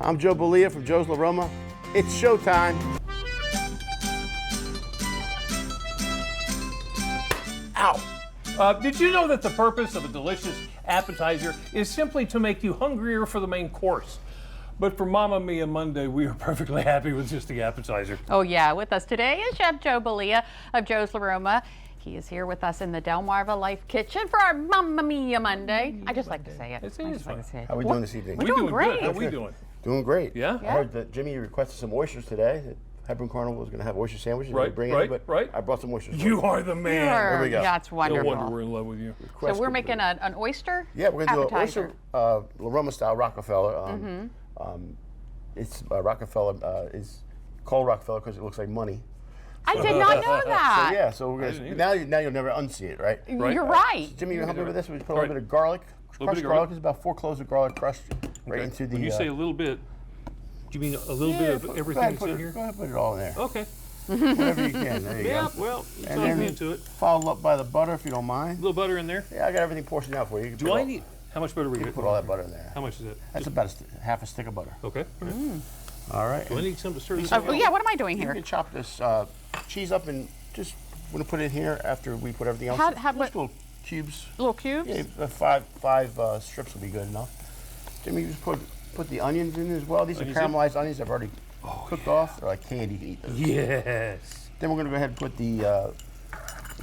I'm Joe Bellia from Joe's La Roma. It's showtime. Ow! Did you know that the purpose of a delicious appetizer is simply to make you hungrier for the main course? But for Mamma Mia Monday, we are perfectly happy with just the appetizer. Oh yeah, with us today is Chef Joe Bellia of Joe's La Roma. He is here with us in the DelmarvaLife kitchen for our Mamma Mia Monday. I just like to say it. It is fun. How are we doing this evening? We're doing great. Good. How are we doing? Doing great. Yeah? I heard that Jimmy requested some oysters today. Hebron Carnival was going to have oyster sandwiches. Right, bring right, it, but right. I brought some oysters. You are the man. There we go. That's No wonderful. wonder we're in love with you. So we're making an oyster Yeah, we're going to do an appetizer. oyster La Roma style Rockefeller. It's Rockefeller is called Rockefeller because it looks like money. I did not know that. Yeah, so we're gonna now you'll never unsee it, right? You're right. Jimmy, you help me with this? We put a Right. little bit of garlic, Little crushed bit of garlic. garlic. It's about 4 cloves of garlic crushed right Okay. into the. When you say a little bit, do you mean a little bit of everything that's in here? Go ahead, put it all in there. Okay. Whatever you can. There you Yeah, go. well, And talk then me into it. Followed up by the butter, if you don't A mind. little butter in there. Yeah, I got everything portioned out for you. You can Do put I all- need, how much butter are we you going can to put all that butter in there. How much is that? That's about half a stick of butter. Okay. All right. Do I need something to stir this Oh, up? yeah, what am I doing You here? can chop this cheese up and just we're gonna put it in here after we put everything else. How- Just what- little cubes. Little cubes? Yeah, five strips will be good enough. Jimmy, you just put the onions in as well. These Onions are in? caramelized onions. I've already cooked off. They're like candy. You can eat those. Yes. Then we're gonna go ahead and put the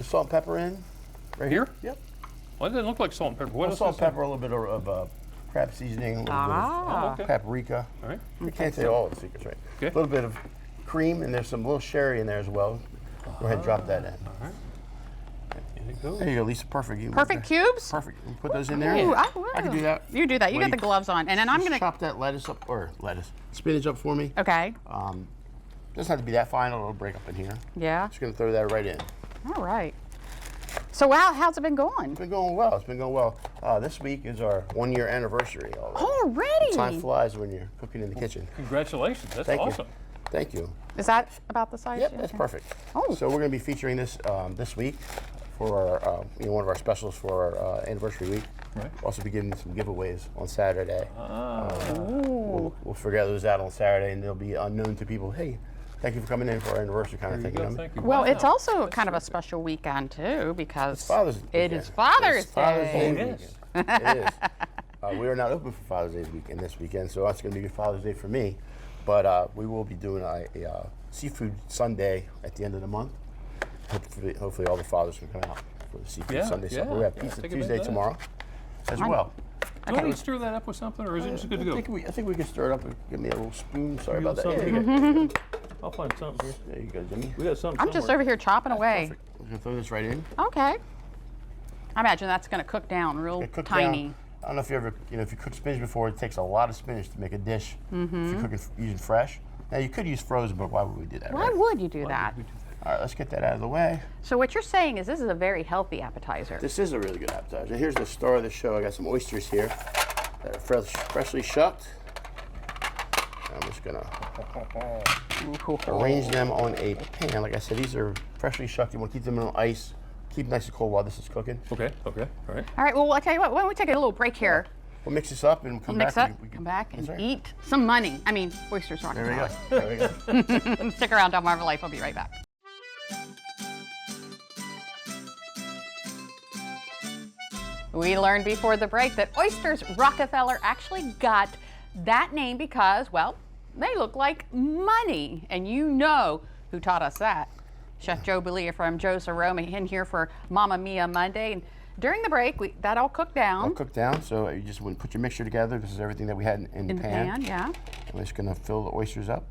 salt and pepper in. Right Here? Yep. Well, it doesn't look like salt and pepper. What else Salt is and pepper, a little bit of crab seasoning, a little Ah. bit of paprika. All right. You can't say all the secrets, right? Okay. A little bit of cream, and there's some little sherry in there as well. Go ahead and drop that in. All right. In it goes. There you go, Lisa. Perfect. You Perfect cubes? Perfect. You put those in there. Ooh, I can do that. You do that. You Well, got the gloves on. And then I'm Just going to... chop that spinach up for me. Okay. Doesn't have to be that fine. It'll break up in here. Yeah. Just gonna throw that right in. All right. So, wow, how's it been going? It's been going well. It's been going well. This week is our 1-year anniversary already. Already? Time flies when you're cooking in the kitchen. Congratulations. That's Thank awesome. you. Thank you. Is that about the size? Yep, Yeah, that's okay. perfect. Oh. So we're going to be featuring this this week for our, one of our specials for our anniversary week. Right. We'll also be giving some giveaways on Saturday. Ooh. We'll figure those out on Saturday, and they'll be unknown to people. Hey, thank you for coming in for our anniversary kind of There you thing. go. You know? Thank you. Well, Wow. it's also kind of a special weekend, too, because Father's it weekend. is Father's It's Father's Day. Day Yes. weekend. It is. We are not open for Father's Day weekend this weekend, so that's going to be Father's Day for me. But we will be doing a seafood Sunday at the end of the month. Hopefully all the fathers can come out for the seafood Yeah, Sunday. yeah. So we have Yeah, Pizza take advantage Tuesday of that. tomorrow as well. Do I need to stir that up with something, or is it just good to go? I think we can stir it up. Give me a little spoon. Sorry You about that. want Yeah, something? I'll find something here. there you go, Jimmy. We got something I'm just somewhere. over here chopping away. Perfect. We're going to throw this right in. Okay. I imagine that's going to cook down real It cooked tiny. down. I don't know if you ever, if you cook spinach before, it takes a lot of spinach to make a dish. If you cook it using fresh. Now you could use frozen, but why would we do that? Why right? would you do that? All right, let's get that out of the way. So what you're saying is this is a very healthy appetizer. This is a really good appetizer. Here's the star of the show. I got some oysters here that are freshly shucked. I'm just gonna arrange them on a pan. Like I said, these are freshly shucked. You want to keep them on ice. Keep them nice and cold while this is cooking. Okay, okay, all right. All right, well, I'll tell you what, why don't we take a little break here? We'll mix this up and we'll come We'll back. mix up, We can- come back, and That's right. eat some money. I mean, oysters rock. There we go. There we go. Stick around, DelmarvaLife. I'll be right back. We learned before the break that Oyster's Rockefeller actually got that name because, well, they look like money. And you know who taught us that. Chef Joe Bellia from Joe's La Roma in here for Mamma Mia Monday. And during the break, that all cooked down. All cooked down, so you just want to put your mixture together. This is everything that we had in the pan. Yeah. I'm just gonna fill the oysters up.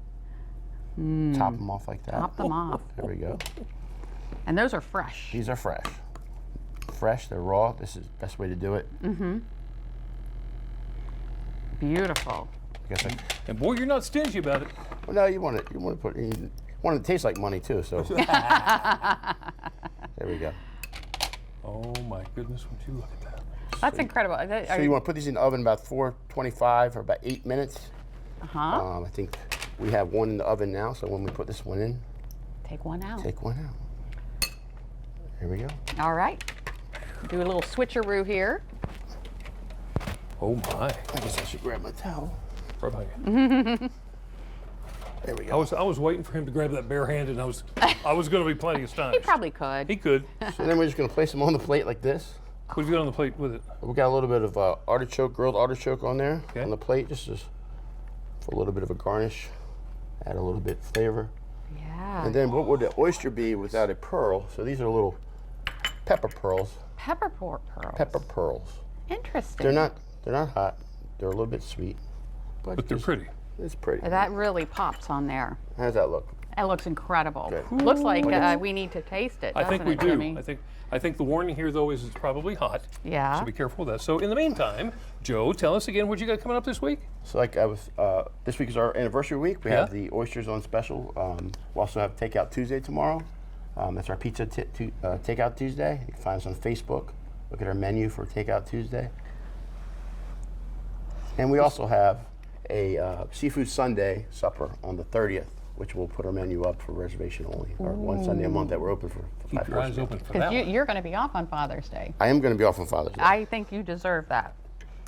Top them off like that. Top them off. There we go. And those are fresh. These are fresh. Fresh, they're raw. This is the best way to do it. Beautiful. I guess And boy, you're not stingy about it. well, no, you want it to taste like money too, so. There we go. Oh my goodness, would you look at that? That's incredible. So you want to put these in the oven about 425 or about 8 minutes. Uh-huh. I think we have one in the oven now, so when we put this one in, Take one out. take one out. Here we go. All right. Do a little switcheroo here. Oh my. I guess I should grab my towel. Right behind you. There we I go. was waiting for him to grab that bare hand, and I was going to be plenty He astonished. probably could. He could. So then we're just going to place them on the plate like this. What have you got on the plate with it? We got a little bit of artichoke, grilled artichoke on there Okay. on the plate, just for a little bit of a garnish. Add a little bit of flavor. Yeah. And then what would the oyster be without a pearl? So these are little pepper pearls. Pepper pearls. Pepper pearls. Interesting. They're not hot. They're a little bit sweet. But they're just- pretty. It's pretty. That really pops on there. How does that look? It looks incredible. Good. Looks like we need to taste it. I think doesn't we it, do. Jimmy? I think the warning here, though, is it's probably hot. Yeah. So be careful with that. So in the meantime, Joe, tell us again what you got coming up this week. So like I was, this week is our anniversary week. We Yeah. have the oysters on special. We also have Takeout Tuesday tomorrow. That's our pizza Takeout Tuesday. You can find us on Facebook. Look at our menu for Takeout Tuesday. And we also have a Seafood Sunday supper on the 30th, which we'll put our menu up for reservation only. Or one Sunday a month that we're open for Keep 5 your eyes persons. open for Because that one. you're going to be off on Father's Day. I am going to be off on Father's Day. I think you deserve that.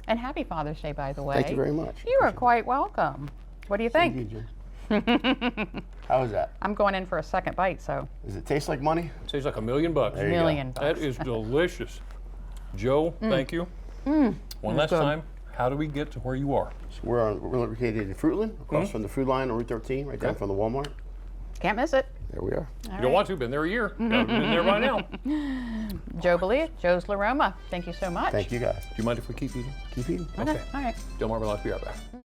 And happy Father's Day, by the way. Thank you very much. You are quite welcome. What do you think? Thank you, Jim. How is that? I'm going in for a second bite, so Does it taste like money? Tastes like $1 million. you go. million That bucks. is delicious. Joe, thank you. One last good. time, how do we get to where you are? So we're located in Fruitland, across from the food line on Route 13, right down Okay. from the Walmart. can't miss it. There we are. You don't want to, been there a year. Been there by now. Joe Bellia, Joe's La Roma. Thank you so much. Thank you guys. Do you mind if we keep eating? Keep eating. Okay. Okay. All right. DelmarvaLife, be right back.